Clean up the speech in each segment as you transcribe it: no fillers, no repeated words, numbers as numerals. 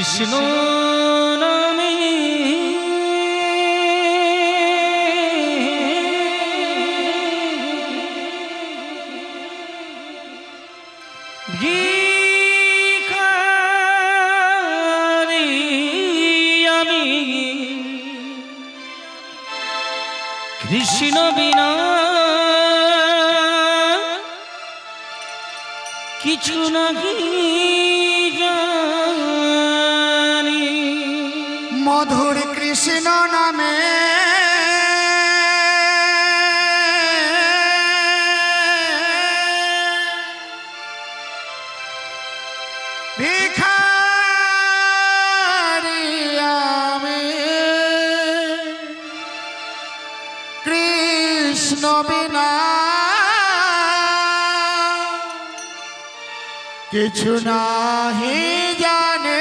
কৃষ্ণ নামে ভিখারি আমি কৃষ্ণ বিনা কিছু নাহি জানি। মধুর কৃষ্ণ নামে ভিখারি আমি কৃষ্ণ বিনা কিছু নাহি জানে।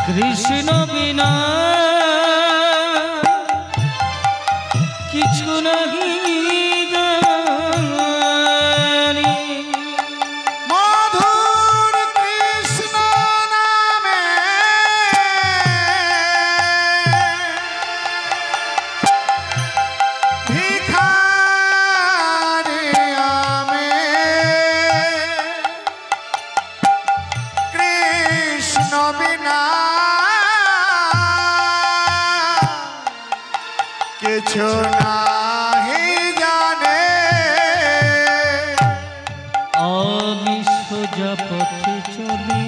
কৃষ্ণ বিনা কিছু নাহি জানি। মধুর কৃষ্ণ নামে ভিখারি আমি কৃষ্ণ বিনা কিছু নাহি জানে। আমি সোজা পথে চলি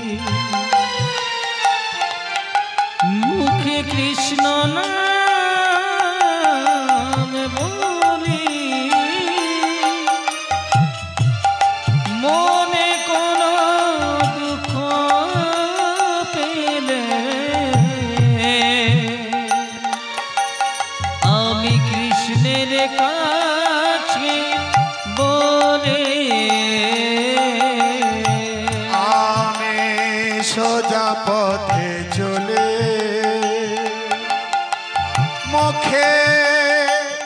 মুখে কৃষ্ণ নাম বলি, মনে কোন দুঃখ পেলে আমি কৃষ্ণের কাছে বলে। আমি সোজা পথে চলে মুখে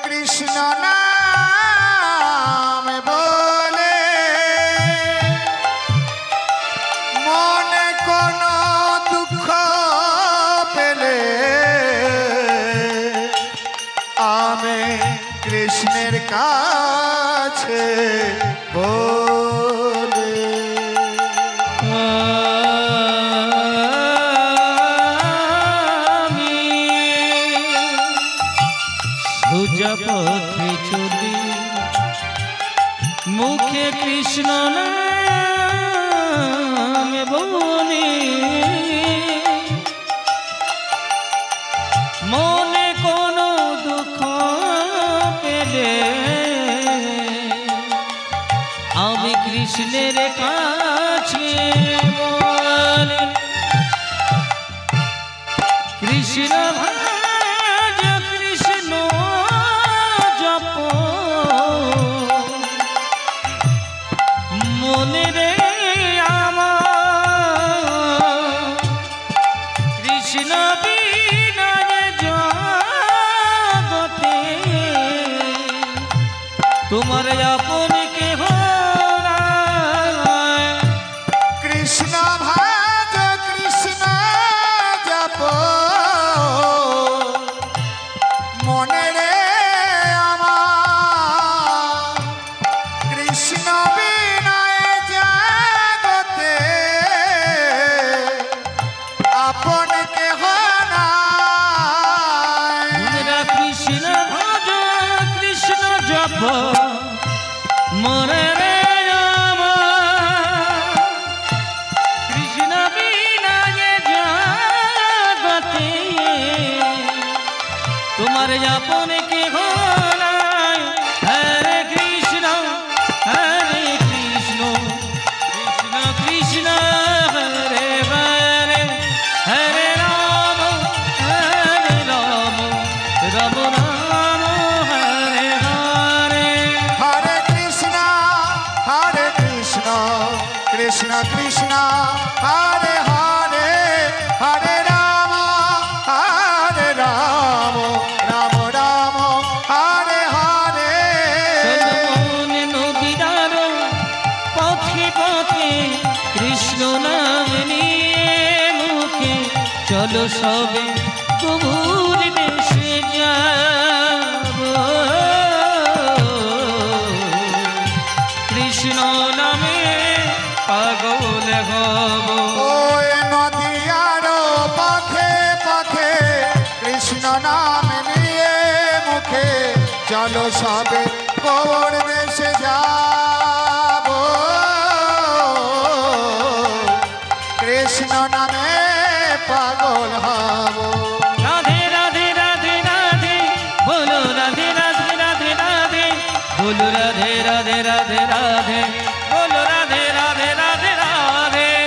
কৃষ্ণ নাম বলে, মনে কোনো দুঃখ পেলে আমি কৃষ্ণের কাছে বলে। আমি সোজা পথে চলি মুখে কৃষ্ণ নাম বলি, মনে কোনো দুঃখ পেলে আমি কৃষ্ণের কাছে বলি। কৃষ্ণ ভজ কৃষ্ণ জপ মনে রে আমার, কৃষ্ণ বিনা জগতে তোমার আপন কেহ নাই। কৃষ্ণ ভাজ কৃষ্ণ জপ মনে রে আমার, কৃষ্ণ বিনা জগতে আপন কেহ নাই। কৃষ্ণ ভজ কৃষ্ণ জপ মনে রে আমার, কৃষ্ণ বিনা জগতে তোমার আপন কেহ নাই। হরে কৃষ্ণ কৃষ্ণ কৃষ্ণ হরে হরে, হরে রাম রাম কৃষ্ণ কৃষ্ণ হরে হরে হরে রাম রাম রাম হরে হরে চলমন নদীর পথে পথে কৃষ্ণ নাম নিয়ে মুখে চলো সবে প্রভুর দেশে যাব কৃষ্ণ নামে পাগল হব ওই নদিয়ার পথে পথে কৃষ্ণ নাম নিয়ে মুখে চলো সবে গৌর দেশে যাব কৃষ্ণ নামে পাগল হব রাধে রাধে রাধে রাধে বলো রাধে রাধে রাধে রাধে বলো রাধে রাধে রাধে রাধে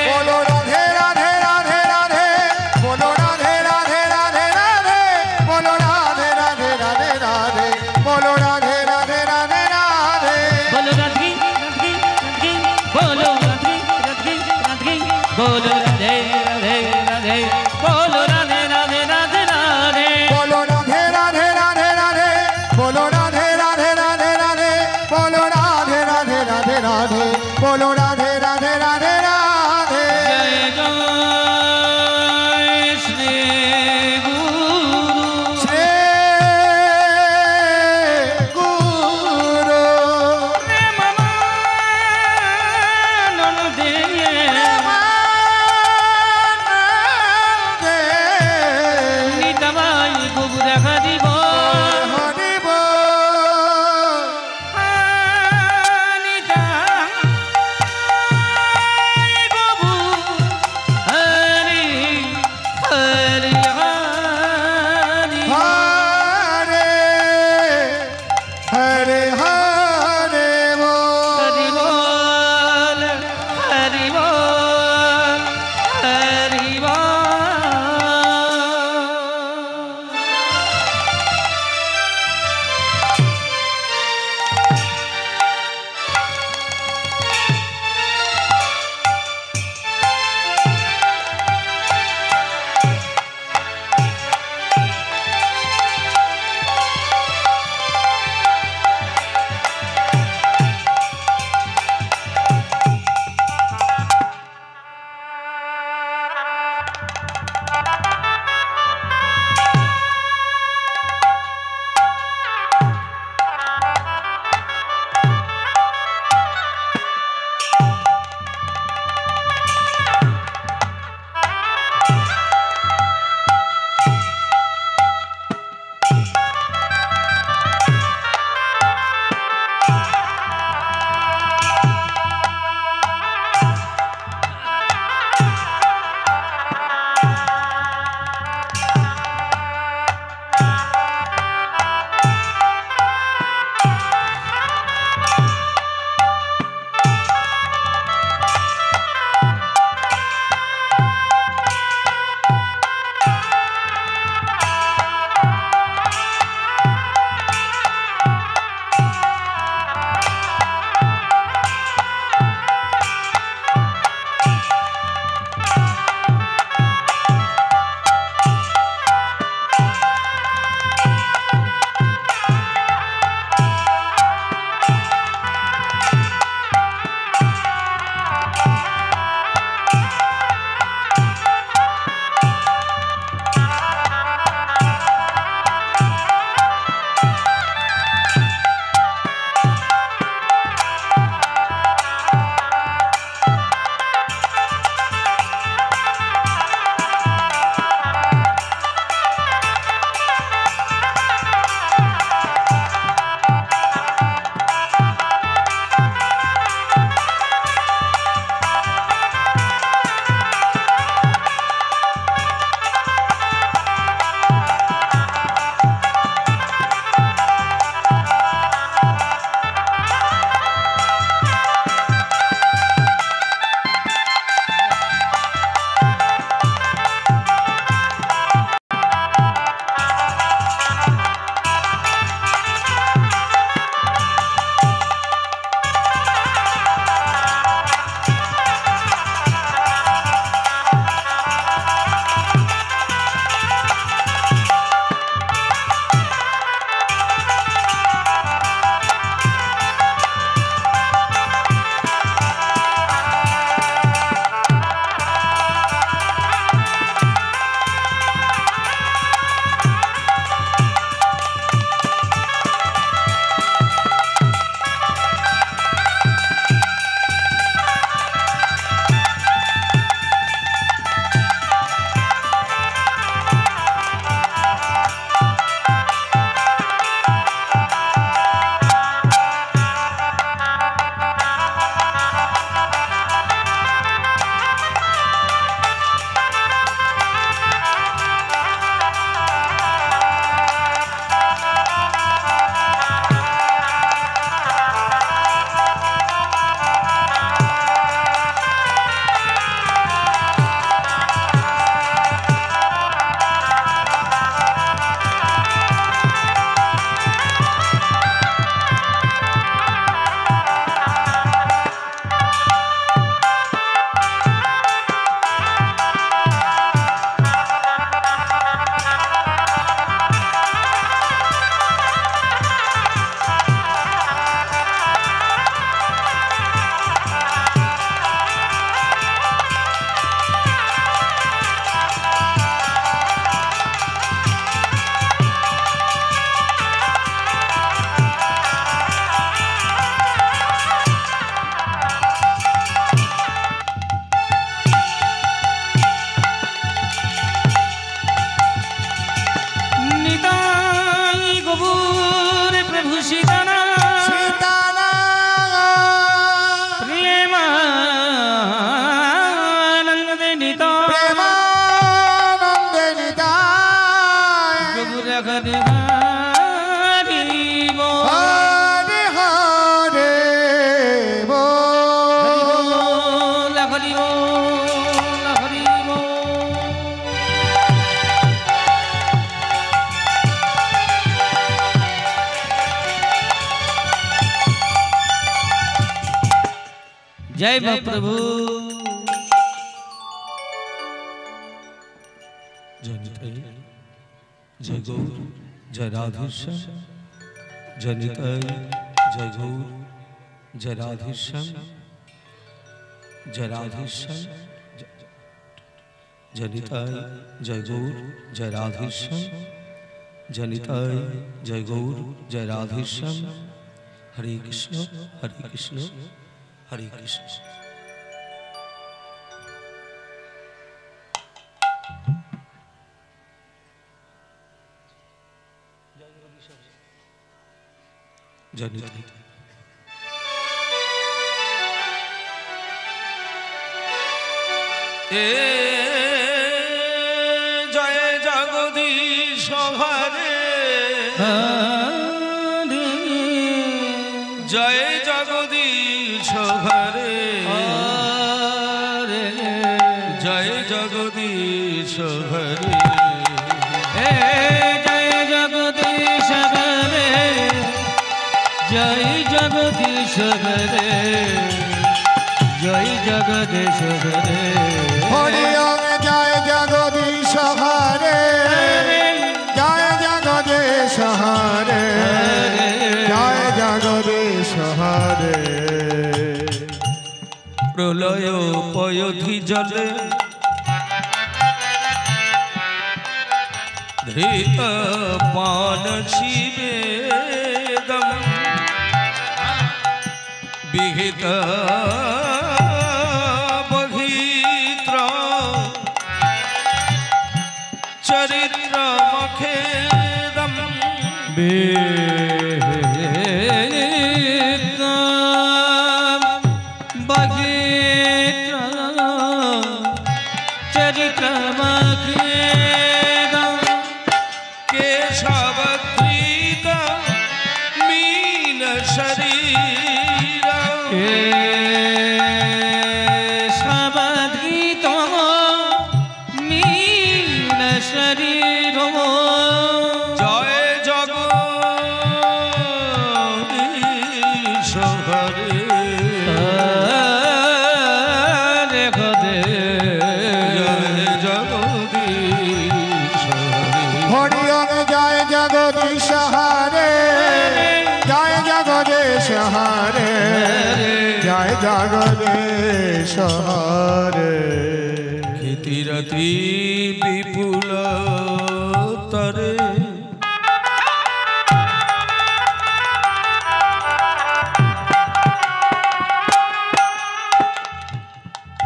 বলো রাধে রাধে রাধে রাধে বলো রাধে রাধে রাধে রাধে বলো রাধে রাধে রাধে রাধে বলো রাধে রাধে রাধে রাধে বলো রাধে রাধে রাধে রাধে বলো রাধে রাধে রাধে বলো রাধে রাধে রাধে বলো রাধে রাধে রাধে বলো রাধে রাধে রাধে রাধে বলো রাধে রাধে রাধে রাধে বলো রাধে রাধে রাধে রাধে বলো রাধে রাধে রাধে রাধে বলো রাধে রাধে রাধে রাধে জয় জয় শ্রী গুরু শ্রী গুরু প্রেমানন্দে প্রেমানন্দে নিতাই গৌর হরিব হরি বল নিতাই গৌর হরি হরি হরি হরে হরে হরে বল হরি বল হরি বল হরি বল जय महाप्रभु। जय गौर जय राधेश्याम, जय निताई जय गौर जय राधेश्याम, जय राधेश्याम, जय निताई जय गौर जय राधेश्याम, जय निताई जय गौर जय राधेश्याम। हरे कृष्ण हरे कृष्ण हरे कृष्ण। जय निताई। जय जगदीश हरे, जय जगदीश हरे, जय जगदीश हरे, जय जगदीश हरे, जय जगदीश हरे, जय जगदीश हरे। हरि ओम जय जगदीश हरे, जय जगदीश हरे, जय जगदीश हरे। प्रलय पयोधि जले धृत पान शिवेदम विहित बहित्र चरित्र मखेदम जगदीश हरे। कीर्तिरति विपुल तरे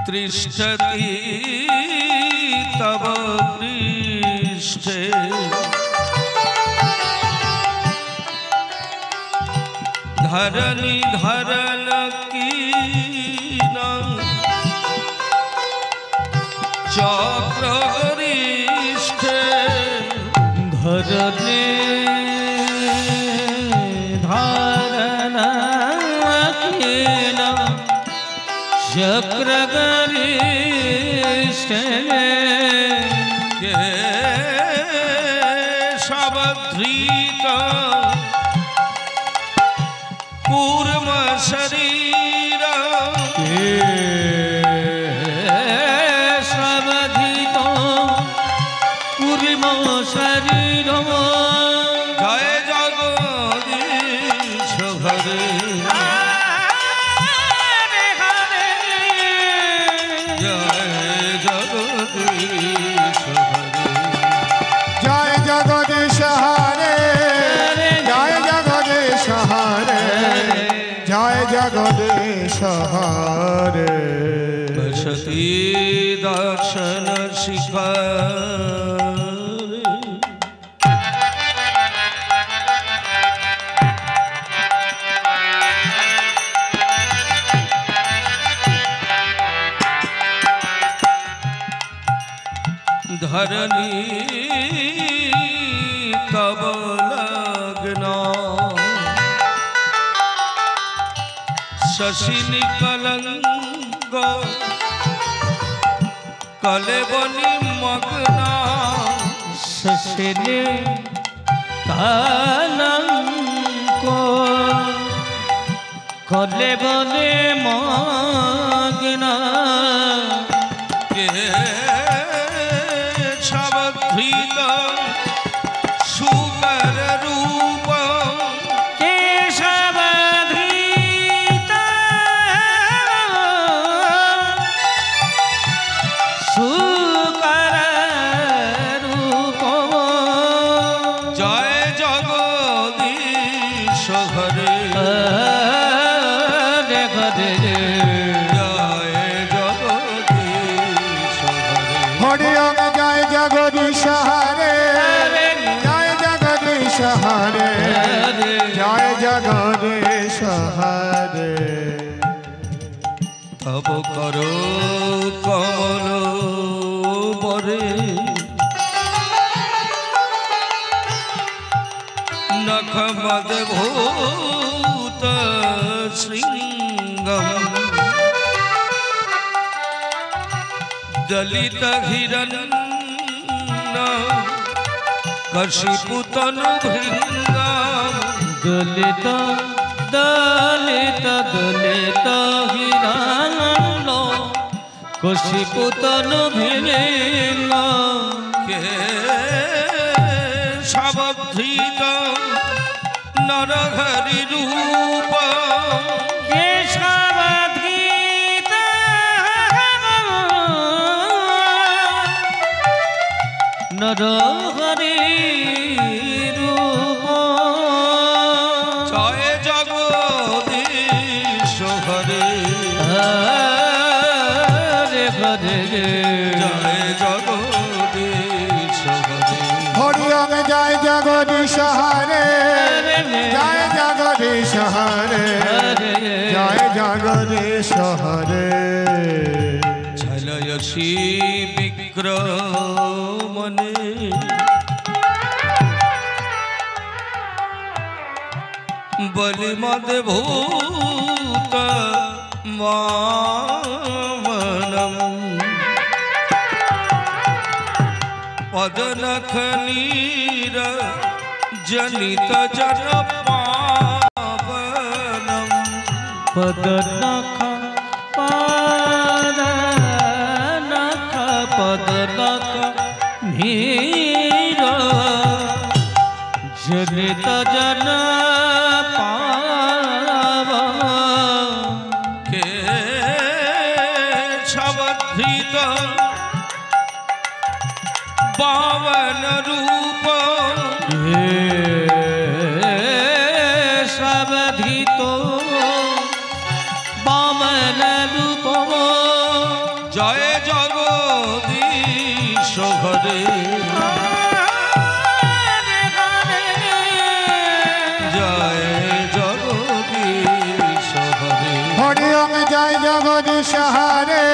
तिष्ठति तव पृष्ठे धरणी धरन चक्र गरिष्ठे धरने धारण चक्र गरिष्ठे शबधृत कूर्म शरीर शरीर जय जगदीश हरे, जय जगदीश हरे, जय जगदीश हरे, जय जगदीश हरे, जय जगदीश हरे। बसती दर्शन शिखर धरणी तब लग्ना शशिनी कलंग कलेबनी मग्ना शशिनी कलंग কলে বলে মগ্না কে সবধৃত সুকর রূপ কেশবধৃত সুকর রূপ জয় জগদীশ হরে হরি ওম জয় জগদীশ হরে জয় জগদীশ হরে জয় জগদীশ হরে তব করো কমল বরে নখমদ ভূত শৃঙ্গম দলিত হিরণ্য কশিপুতনু ভৃঙ্গম দলিত দলিত দলিত হিরণ্য কশিপুতনু ভৃঙ্গ কে সবধৃত নরহরি রূপ কেশবধৃত নরহরি রূপ জয় জগদীশ হরে হরে হরে জয় জগদীশ হরে হরি ওম জয় জগদীশ হরে জয় জগদীশ হরে জয় জগদীশ হরে ঝলয়সী বিক্রমণে বলিমদ ভূত মামনম পদনখনীর জনিত জন পাবনম পদনখ পদনখ পদনখ ভীর জনিত জন পাব কে সবধৃত পাবন রূপ সবধৃত বামন রূপ জয় জগদীশ হরে জয় জগদীশ হরে হরি ওম জয় জগদীশ হরে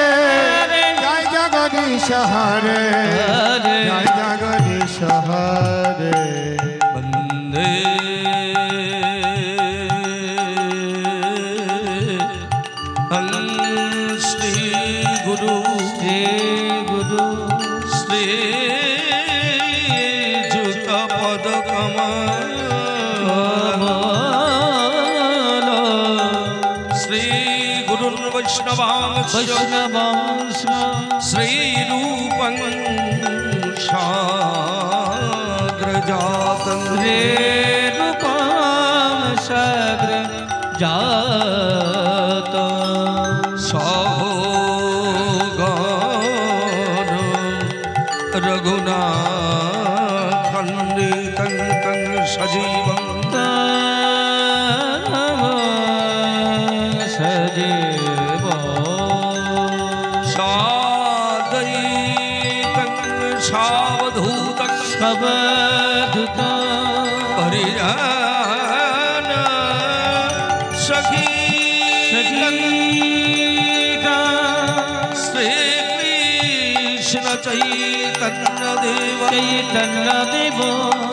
জয় জগদীশ হরে জয় জগদীশ হরে বন্দে শ্রী গুরু শ্রী গুরু শ্রী যুত পদ কমল শ্রী গুরুর বৈষ্ণবাংশ বৈষ্ণবাংশ শ্রী রূপং সাগ্রজাতং রে রূপম সাগ্র জাত সহোগণ রঘুনাথন্দিতং তং সজীবং সজীব সাদয়িতং সাবধূতং সবধুত হরিজন সখী সজীতা শ্রীকৃষ্ণ চৈতন্য দেব চৈতন্য দেব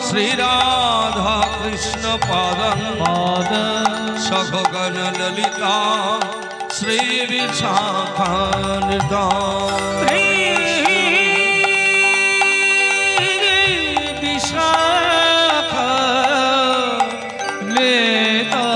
শ্রী রাধা কৃষ্ণ পাদং পাদ সখগণ ললিতা শ্রী বিশাখান্বিতা বিশাখা লেতা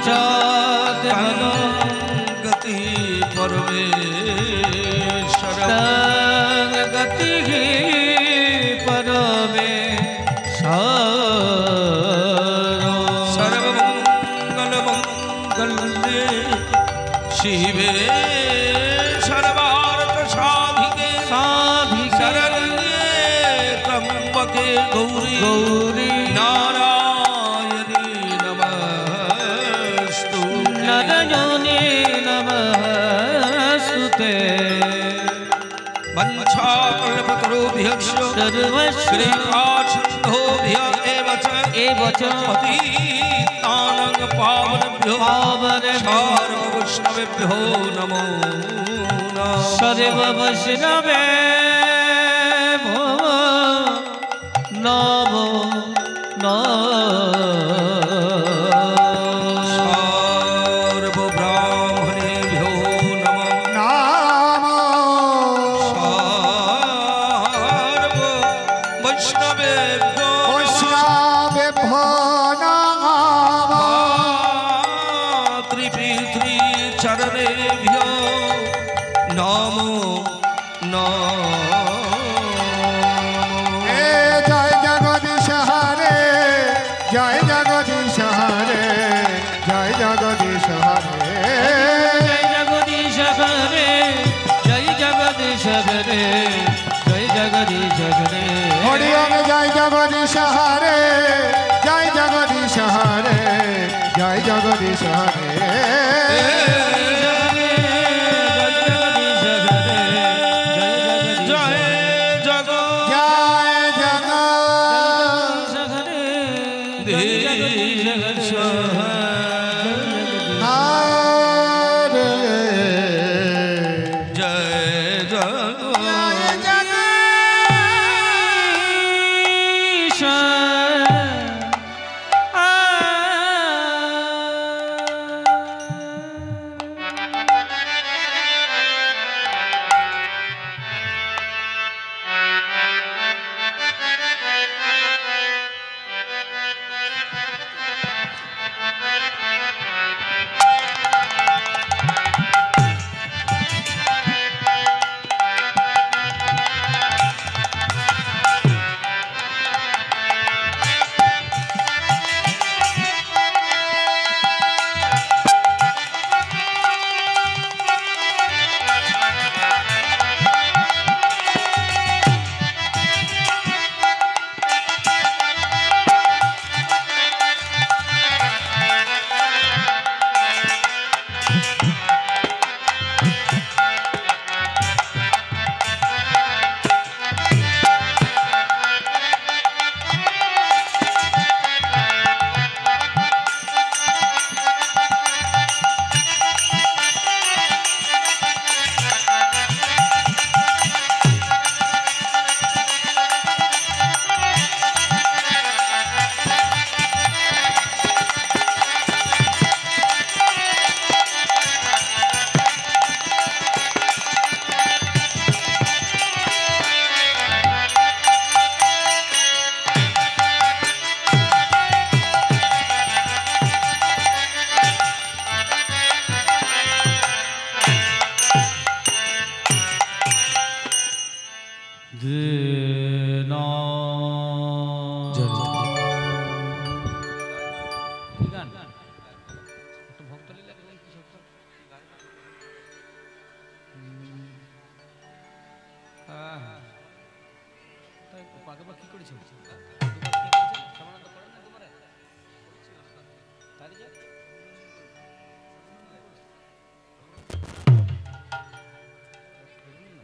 चाँद गति परमेश्वर गति सर्वमंगल मंगल्ये शिवे सर्वार्थ साधिके शरण्ये त्र्यंबके गौरी नारायणी नमस्तुते नारायणी नमस्तुते वंशाकल्पतरुभ्यश्च कृपासिन्धुभ्य एव च पतितानां पावनेभ्यो सर्ववैष्णवेभ्यो नमो नमः सर्ववैष्णवेभ्यो नमो सर्वब्राह्मणेभ्यो नमः सर्ववैष्णवेभ्यो चरणेभ्यो नमो नमः। जय जगदीश हरे जय जगदीश हरे जय जगदीश हरे जय जगदीश हरे जय जगदीश हरे जय जगदीश हरे हरिओम जय जगदीश हरे जय जगदीश हरे जय जगदीश हरे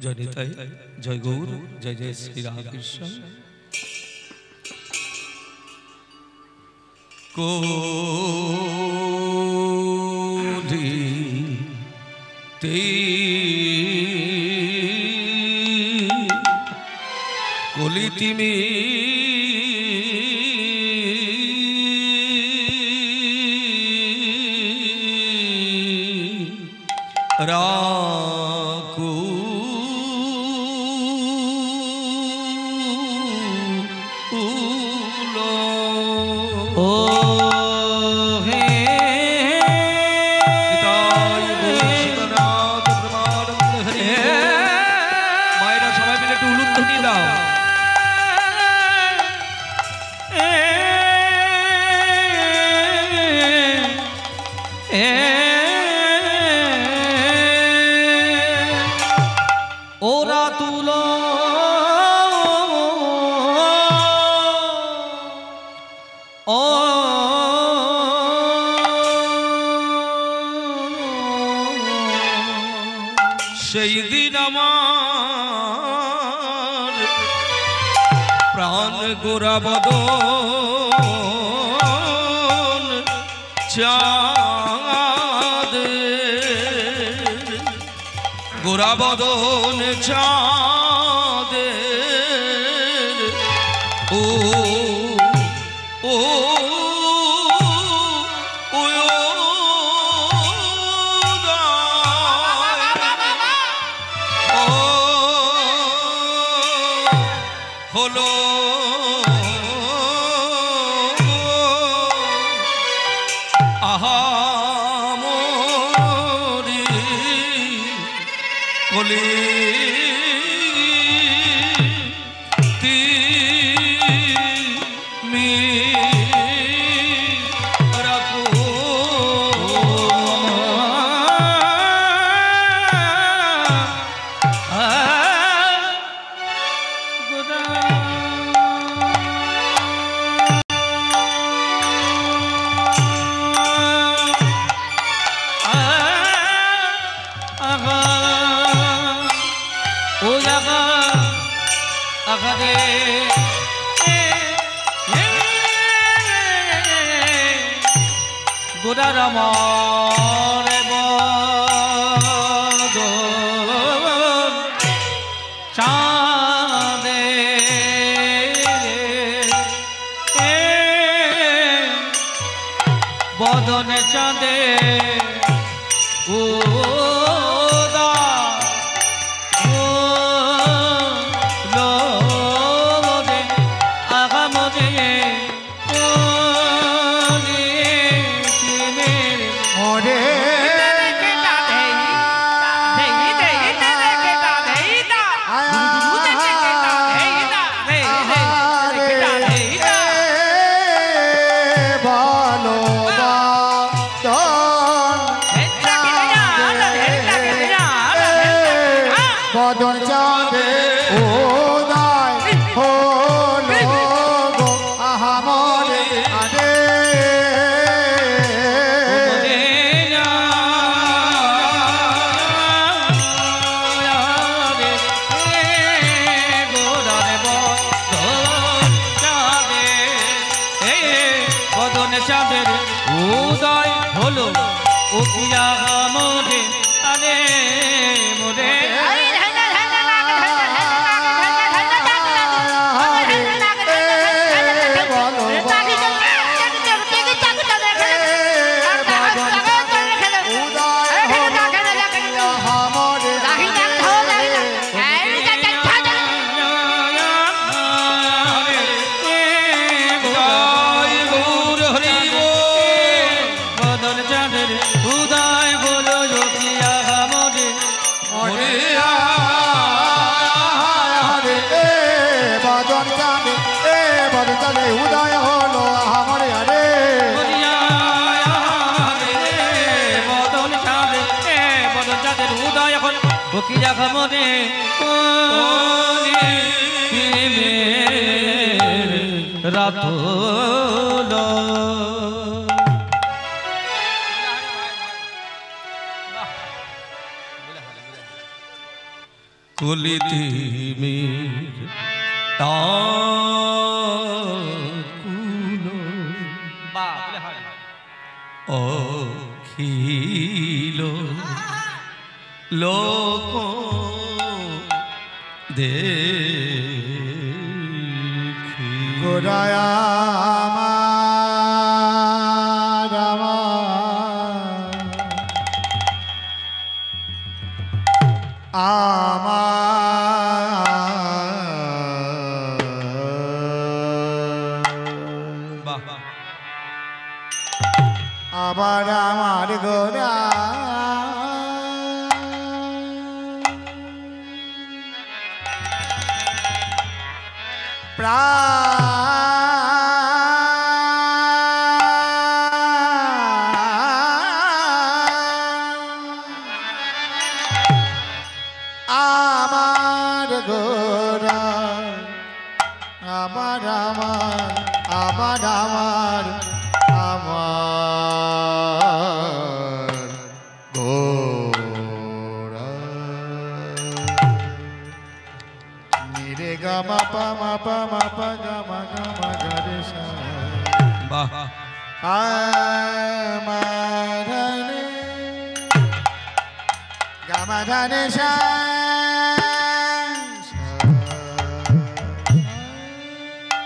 जय निताई जय गौर जय जय श्री राधा कृष्ण। कोधि ते कोलिति में राकू ओ हे দাও ওরা তুলো ও সেই দিন আমার প্রাণ গোরা বদন চাঁদ গোরা বদন চাঁদ ও ও হলো আহামরি কলি তিমি রাখো গোদারামরে বদন চাঁদে বদনে চাঁদে উদা লোদে আগামদে ওরে বদন চাঁদে উদয় হলো গো আহামরে আরে চাঁদের উদয় হলো ও কিয়া মোরে আরে মোরে উদয় হলো আমার আরে বদন চাঁদের উদয় হল বকিয়া খামনে রাত কলি তিমির তাকুলো অখিল লোক দেখি গোরায়া আবার আমার গোরা আমার গোরা আমার আমার আমার আমার আমার গোরা নিরে গামা পা মা পা মা পা গামা গামা গারে সা বাহ আমারে গামা ধানে সা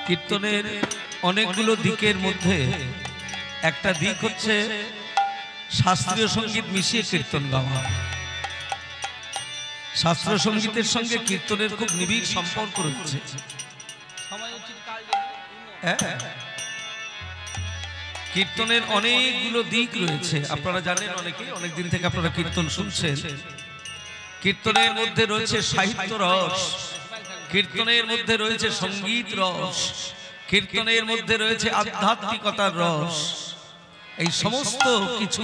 কীর্তনের অনেকগুলো দিকের মধ্যে একটা দিক হচ্ছে শাস্ত্রীয় সঙ্গীত মিশিয়ে কীর্তন গাওয়া। শাস্ত্রীয় সঙ্গীতের সঙ্গে কীর্তনের খুব নিবিড় সম্পর্ক রয়েছে। হ্যাঁ, কীর্তনের অনেকগুলো দিক রয়েছে, আপনারা জানেন, অনেকেই অনেকদিন থেকে আপনারা কীর্তন শুনছেন। কীর্তনের মধ্যে রয়েছে সাহিত্য রস, কীর্তনের মধ্যে রয়েছে সঙ্গীত রস, কীর্তনের মধ্যে রয়েছে আধ্যাত্মিকতার রস। এই সমস্ত কিছু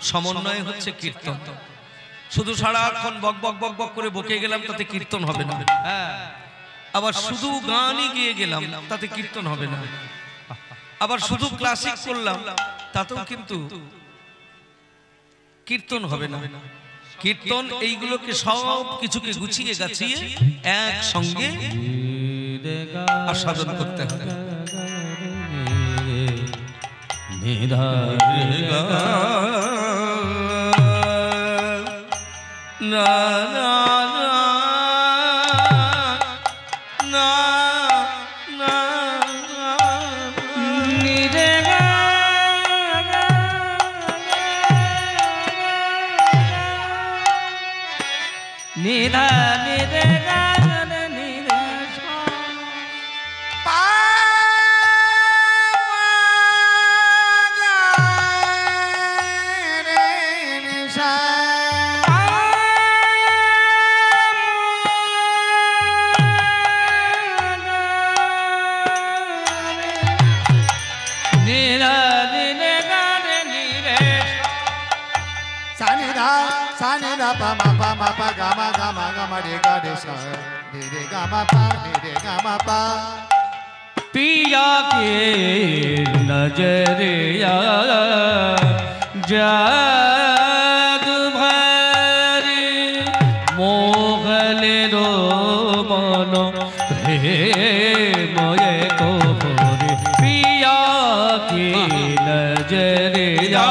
সমন্বয় হচ্ছে কীর্তন। শুধু সারাক্ষণ বক বক বক বক করে বকে গেলাম তাতে কীর্তন হবে না, আবার শুধু গানই গিয়ে গেলাম তাতে কীর্তন হবে না, আবার শুধু ক্লাসিক করলাম তাতেও কিন্তু কীর্তন হবে না। কীর্তন এইগুলোকে সব কিছুকে গুছিয়ে গাছিয়ে একসঙ্গে আস্বাদন করতে হবে। না না না না নিধা নিধে গান নিধে Sanida pa ma pa ga ma re ga re sa re ga ma pa re ga ma pa पिया के नजरिया जाग भरी मोगल रो मनो प्रेमये को भोरे पिया के नजरिया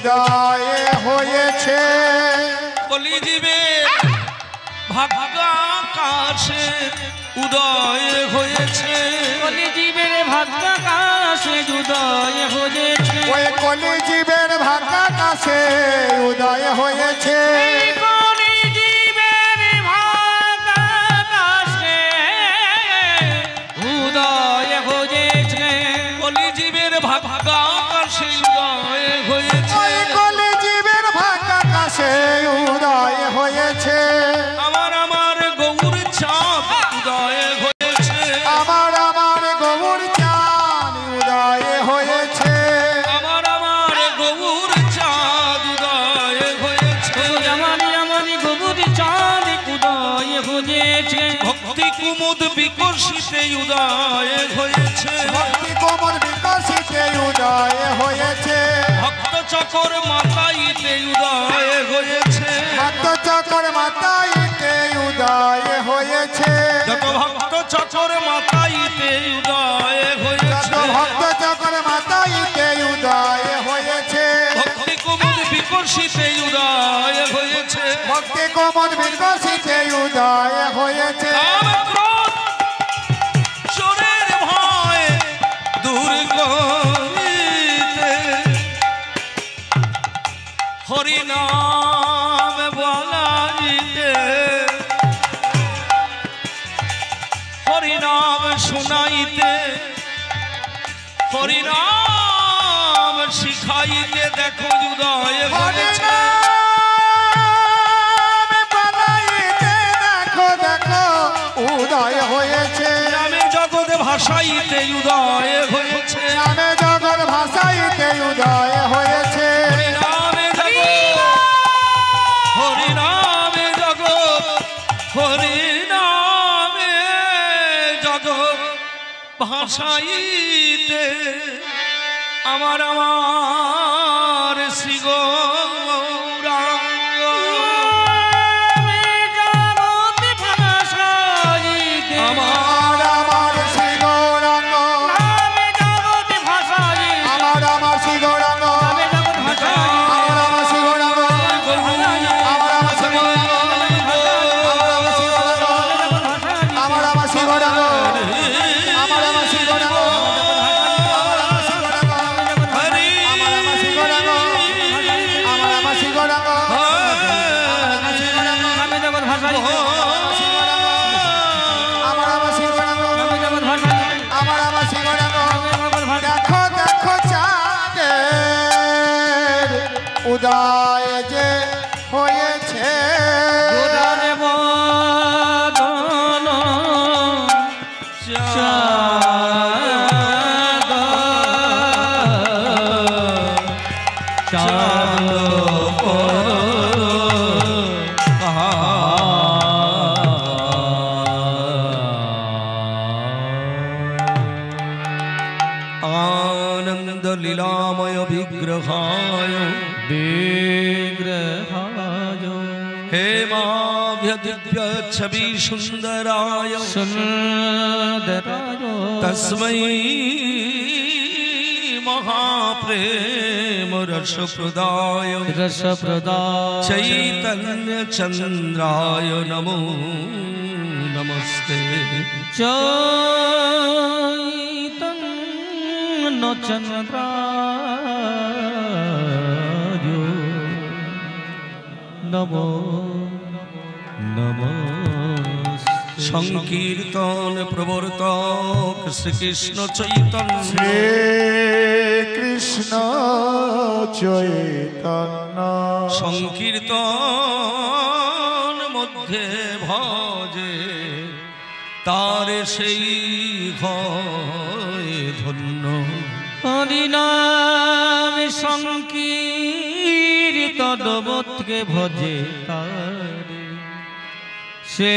উদয় হয়েছে কলিজীবের ভাগ্যাকাশে উদয় হয়েছে কলিজীবের ভাগ্যাকাশে উদয় হয়েছে ওই কলিজীবের ভাগ্যাকাশে উদয় হয়েছে কলিজীবের ভাগ্যাকাশে উদয় হয়েছে কলিজীবের ভাগ্যাকাশে উদয় হয়েছে ওই কলিজীবের ভাগ্যাকাশে উদয় হয়েছে আমার গৌর চাঁদ উদয় হয়েছে আমার গৌর চাঁদ উদয় হয়েছে আমার গৌর চাঁদ উদয় হয়েছে আমার গৌর চাঁদ উদয় হয়েছে ভক্তি কুমুদ বিকশিতে উদয় হয়েছে ভক্তি কোমল বিকশিতে উদয় হয়েছে ভক্ত চকর মাতাইতে উদয় হয়েছে ভক্ত চকর মাতাইতে উদয় হয়েছে যত ভক্ত চকর মাতাইতে উদয় হয়েছে ভক্ত চকর মাতাইতে উদয় হয়েছে ভক্তি কুমুদ বিকশিতে উদয় হয়েছে ভক্তি কোমল বিকশিতে উদয় হয়েছে কাম ক্রোধ চোরের ভয় দূর করিতে হরি নাম বলাইতে হরি নাম শুনাইতে হরি নাম শিখাইতে দেখো উদয় হয়েছে উদয় হয়েছে নামে জগৎ ভাষাইতে উদয় হয়েছে নামে জগৎ ভাষাইতে উদয় হয়েছে হরিনামে জগৎ হরিনামে জগৎ হরিনামে জগৎ ভাষাইতে আমার শ্রী গৌরাঙ্গ আমার শ্রী গৌরাঙ্গ আমার শ্রী গৌরাঙ্গ আমার শ্রী গৌরাঙ্গ আমার শ্রী গৌরাঙ্গ আমার শ্রী গৌরাঙ্গ আমার শ্রী গৌরাঙ্গ হরি আমার শ্রী গৌরাঙ্গ আমার শ্রী গৌরাঙ্গ দেখো দেখো চাঁদের উদয় যে হয়েছে आनंद लीलामय विग्रहाय विग्रहाय हेमाभ्य दिव्य छवि सुंदराय सुंदराय तस्मै महाप्रेम रसप्रदाय रसप्रदाय चैतन्य चंद्राय नमो नमस्ते चैतन्य चंद्राय नमो नमस्ते संकीर्तन प्रवर्तक श्री कृष्ण चैतन्य শ্রী কৃষ্ণ চৈতন্য সংকীর্তন মধ্যে ভজে তার সেই হয় ধন্য হরিনাম সংকীর্তন বোধকে ভজে তারে সে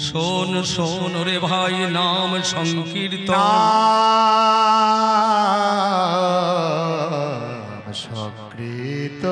শোন শোন রে ভাই নাম সংকীর্তন সংকৃত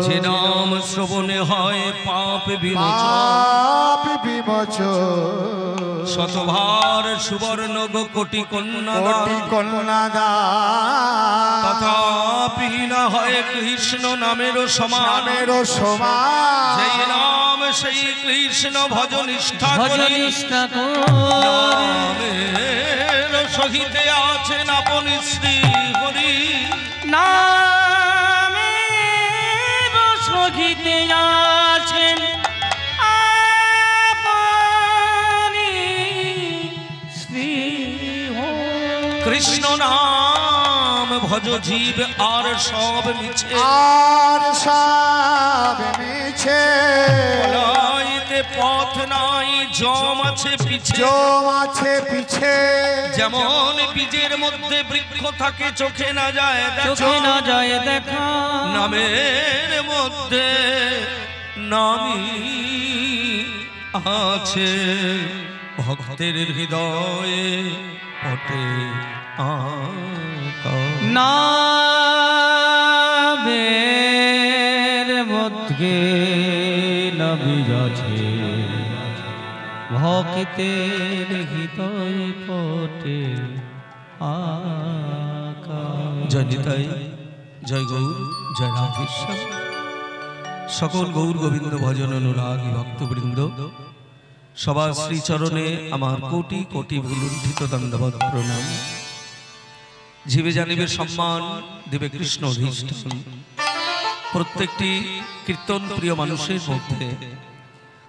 যে নাম শ্রবণে হয় পাপ বিমোচন পাপ বিমোচন বছর শতভার সুবর্ণ গো কোটি কন্যা কোটি কন্যাদান তথাপি না হয় কৃষ্ণ নামেরও সমান নামেরও সমান যেই নাম সেই কৃষ্ণ ভজ নিষ্ঠা করি ভজনিষ্ঠা করি নামের সহিতে আছেন আপন শ্রী হরি নামের সহিতে আছেন আপনি শ্রী হরি। কৃষ্ণ নাম ভজ জীব আর সব মিছে আর সব মিছে বলাইতে পথ নাই জম আছে পিছে জম আছে পিছে যেমন বীজের মধ্যে বৃক্ষ থাকে চোখে না যায় চোখে না যায় দেখা নামের মধ্যে নামই আছে ভক্তের হৃদয়ে পটে আঁকা নামের মধ্যে নবী আছে ভক্তের হৃদয় পটে আকাশ। জয় নিতাই জয় গৌর জয় রাধেশ্যাম সকল গৌর গোবিন্দ ভজন অনুরাগী ভক্তবৃন্দ সবার শ্রীচরণে আমার কোটি কোটি ভুলুণ্ঠিত দণ্ডবৎ প্রণাম। জীবে জানিবে সম্মান দেবে কৃষ্ণ অধিষ্ঠান। প্রত্যেকটি কীর্তন প্রিয় মানুষের মধ্যে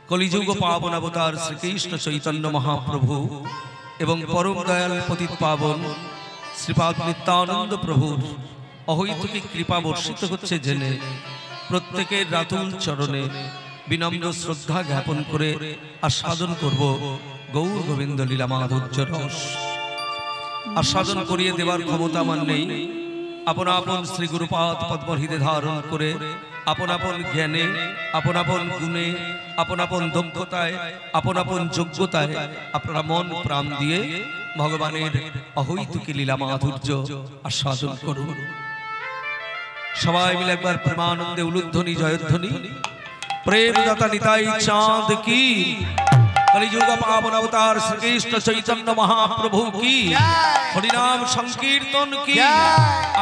কলিযুগ পাবন অবতার শ্রীকৃষ্ণ চৈতন্য মহাপ্রভু এবং পরম দয়াল পতিত পাবন শ্রীপাদ নিত্যানন্দ প্রভুর অহৈতুকী কৃপা বর্ষিত হচ্ছে জেনে প্রত্যেকের রাতুল চরণে বিনম্র শ্রদ্ধা জ্ঞাপন করে আস্বাদন করব গৌর গোবিন্দ লীলা মাধুর্য রস। আস্বাদন করিয়ে দেবার ক্ষমতা আমার নেই। আপন আপন শ্রী গুরুপাদ পদ্মহৃদে ধারণ করে আপন আপন জ্ঞানে আপন আপন গুণে আপন আপন দক্ষতায় আপন আপন যোগ্যতায় আপনারা মন প্রাণ দিয়ে ভগবানের অহৈতুকী লীলা মাধুর্য আস্বাদন করুন। সবাই মিলে একবার প্রেমানন্দে উলুধ্বনি জয়ধ্বনি। প্রেম দাতা নিতাই চাঁদ কি, কলিযুগ পাবন অবতার শ্রীকৃষ্ণ চৈতন্য মহাপ্রভু কি, হরিনাম সংকীর্তন কি,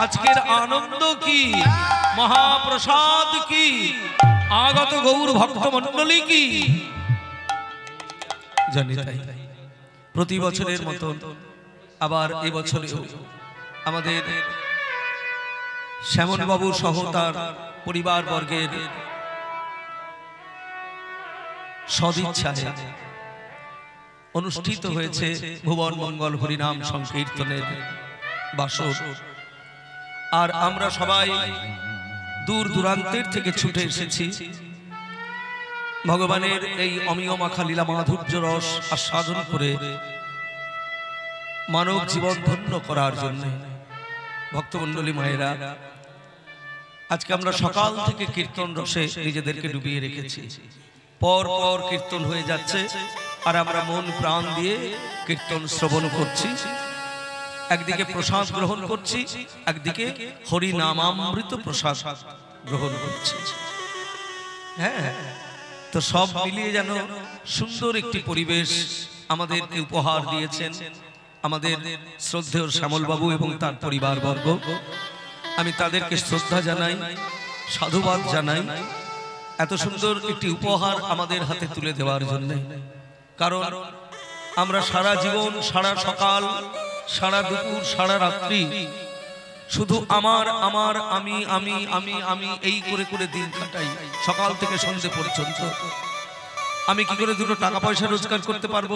আজকের আনন্দ কি, মহাপ্রসাদ কি, আগত গৌর ভক্ত মণ্ডলী কি। জানি তাই প্রতি বছরের মতো আবার এবছরেও আমাদের শ্যামল বাবু সহ তার পরিবার বর্গের সদিচ্ছায় অনুষ্ঠিত হয়েছে ভুবন মঙ্গল হরিনাম সংকীর্তনের বাসর। আর আমরা সবাই দূর দূরান্তের থেকে ছুটে এসেছি ভগবানের এই অমিয় মাখা লীলা মাধুর্য রস আস্বাদন করে মানব জীবন ধন্য করার জন্য। ভক্তমণ্ডলী মায়েরা, আজকে আমরা সকাল থেকে কীর্তন রসে নিজেদেরকে ডুবিয়ে রেখেছি। পর পর কীর্তন হয়ে যাচ্ছে আর আমরা মন প্রাণ দিয়ে কীর্তন শ্রবণ করছি। একদিকে প্রসাদ গ্রহণ করছি, একদিকে হরি নামামৃত প্রসাদ গ্রহণ করছি। হ্যাঁ, তো সব মিলিয়ে যেন সুন্দর একটি পরিবেশ আমাদেরকে উপহার দিয়েছেন আমাদের শ্রদ্ধেয় শ্যামল বাবু এবং তার পরিবারবর্গ। আমি তাদেরকে শ্রদ্ধা জানাই, সাধুবাদ জানাই এত সুন্দর একটি উপহার আমাদের হাতে তুলে দেওয়ার জন্য। কারণ আমরা সারা জীবন, সারা সকাল, সারা দুপুর, সারা রাত্রি শুধু আমার আমার আমি আমি আমি আমি এই করে করে দিন কাটাই সকাল থেকে সন্ধ্যে পর্যন্ত। আমি কি করে দুটো টাকা পয়সা রোজগার করতে পারবো,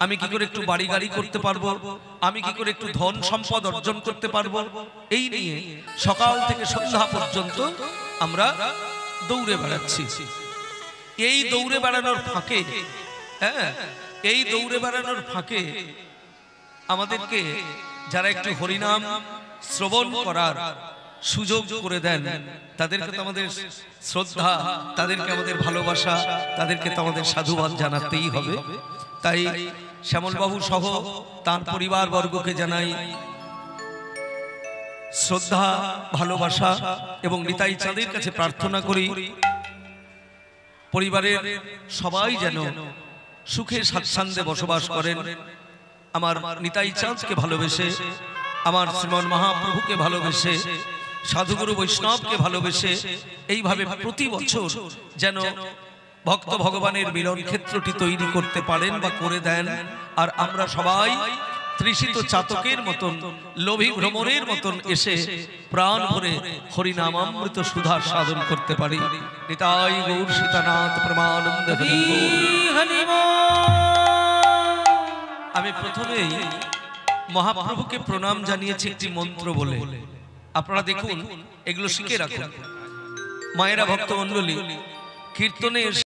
আমি কি করে একটু বাড়ি গাড়ি করতে পারবো, আমি কি করে একটু ধন সম্পদ অর্জন করতে পারবো, এই নিয়ে সকাল থেকে সন্ধ্যা পর্যন্ত আমরা দৌড়ে বেড়াচ্ছি। এই দৌড়ে বেড়ানোর ফাঁকে, হ্যাঁ, এই দৌড়ে বেড়ানোর ফাঁকে আমাদেরকে যারা একটু হরিনাম শ্রবণ করার সুযোগ করে দেন তাদেরকে তো আমাদের শ্রদ্ধা, তাদেরকে আমাদের ভালোবাসা, তাদেরকে তো আমাদের সাধুবাদ জানাতেই হবে। তাই শ্যামলবাবু সহ তার পরিবার বর্গকে জানাই শ্রদ্ধা, ভালোবাসা এবং নিতাই চাঁদের কাছে প্রার্থনা করি পরিবারের সবাই যেন সুখে স্বাচ্ছন্দ্যে বসবাস করেন। আমার নিতাই চাঁদকে ভালোবেসে, আমার শ্রীমন মহাপ্রভুকে ভালোবেসে, সাধুগুরু বৈষ্ণবকে ভালোবেসে এইভাবে প্রতি বছর যেন ভক্ত ভগবানের মিলন ক্ষেত্রটি তৈরি করতে পারেন বা করে দেন। আর আমরা সবাই তৃষিত চাতকের মতন, লোভী ভ্রমরের মতন এসে প্রাণ ভরে হরিনামামৃত সুধা সাধন করতে পারি। নিতাই গৌর সীতানাথ প্রেমানন্দ হরি আমি প্রথমেই মহাপ্রভুকে প্রণাম জানিয়েছি একটি মন্ত্র বলে। আপনারা দেখুন, এগুলো শিখে রাখুন। মায়েরা ভক্তমণ্ডলী কীর্তনে